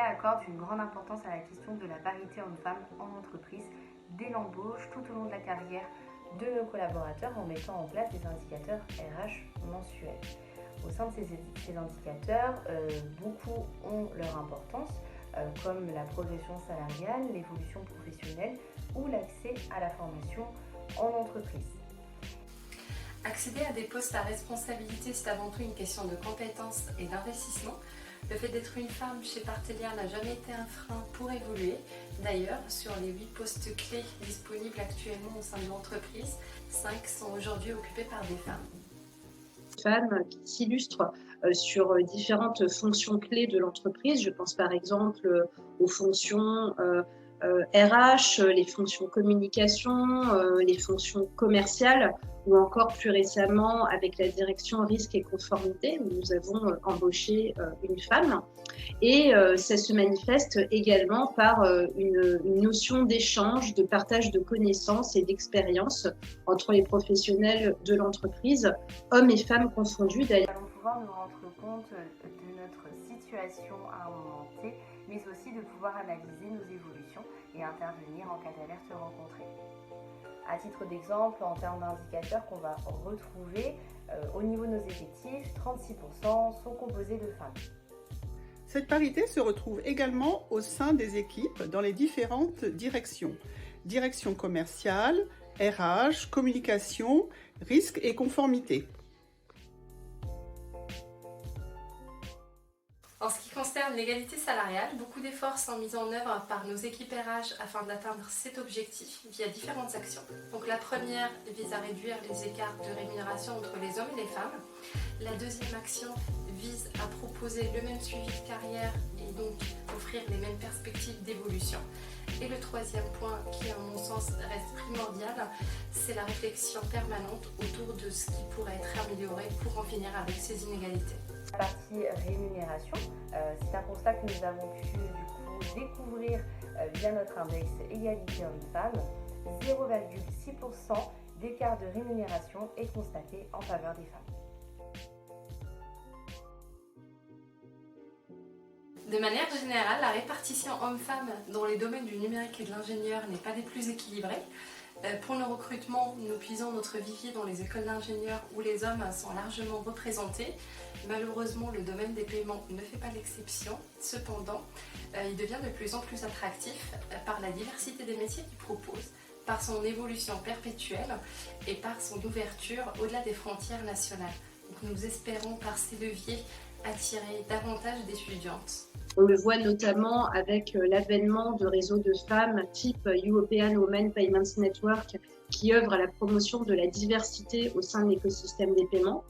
accorde une grande importance à la question de la parité homme-femme en entreprise dès l'embauche, tout au long de la carrière de nos collaborateurs en mettant en place des indicateurs RH mensuels. Au sein de ces indicateurs, beaucoup ont leur importance, comme la progression salariale, l'évolution professionnelle ou l'accès à la formation en entreprise. Accéder à des postes à responsabilité, c'est avant tout une question de compétences et d'investissement. Le fait d'être une femme chez Partelia n'a jamais été un frein pour évoluer. D'ailleurs, sur les 8 postes clés disponibles actuellement au sein de l'entreprise, 5 sont aujourd'hui occupés par des femmes. Femmes qui s'illustrent sur différentes fonctions clés de l'entreprise. Je pense par exemple aux fonctions RH, les fonctions communication, les fonctions commerciales ou encore plus récemment avec la direction risque et conformité où nous avons embauché une femme. Et ça se manifeste également par une notion d'échange, de partage de connaissances et d'expériences entre les professionnels de l'entreprise, hommes et femmes confondus. Nous allons pouvoir nous rendre compte de notre situation à un moment T, mais aussi de pouvoir analyser nos évolutions et intervenir en cas d'alerte rencontrée. À titre d'exemple, en termes d'indicateurs qu'on va retrouver, au niveau de nos effectifs, 36% sont composés de femmes. Cette parité se retrouve également au sein des équipes dans les différentes directions. Direction commerciale, RH, communication, risque et conformité. En ce qui concerne l'égalité salariale, beaucoup d'efforts sont mis en œuvre par nos équipes RH afin d'atteindre cet objectif via différentes actions. Donc la première vise à réduire les écarts de rémunération entre les hommes et les femmes. La deuxième action vise à proposer le même suivi de carrière et donc offrir les mêmes perspectives d'évolution. Et le troisième point qui, à mon sens, reste primordial, c'est la réflexion permanente autour de ce qui pourrait être amélioré pour en finir avec ces inégalités. La partie rémunération, c'est un constat que nous avons pu découvrir via notre index égalité homme-femme. 0,6% d'écart de rémunération est constaté en faveur des femmes. De manière générale, la répartition homme-femme dans les domaines du numérique et de l'ingénieur n'est pas des plus équilibrées. Pour nos recrutements, nous puisons notre vivier dans les écoles d'ingénieurs où les hommes sont largement représentés. Malheureusement, le domaine des paiements ne fait pas l'exception. Cependant, il devient de plus en plus attractif par la diversité des métiers qu'il propose, par son évolution perpétuelle et par son ouverture au-delà des frontières nationales. Donc, nous espérons par ces leviers attirer davantage d'étudiantes. On le voit notamment avec l'avènement de réseaux de femmes type European Women Payments Network qui œuvrent à la promotion de la diversité au sein de l'écosystème des paiements.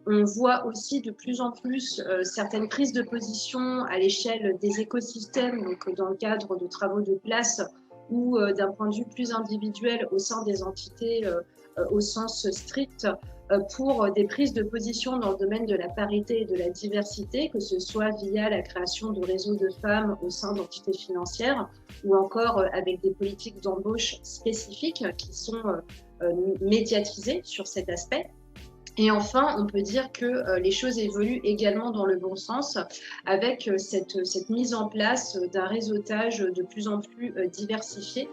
On voit aussi de plus en plus certaines prises de position à l'échelle des écosystèmes, donc dans le cadre de travaux de place ou d'un point de vue plus individuel au sein des entités au sens strict, pour des prises de position dans le domaine de la parité et de la diversité, que ce soit via la création de réseaux de femmes au sein d'entités financières ou encore avec des politiques d'embauche spécifiques qui sont médiatisées sur cet aspect. Et enfin, on peut dire que les choses évoluent également dans le bon sens avec cette mise en place d'un réseautage de plus en plus diversifié.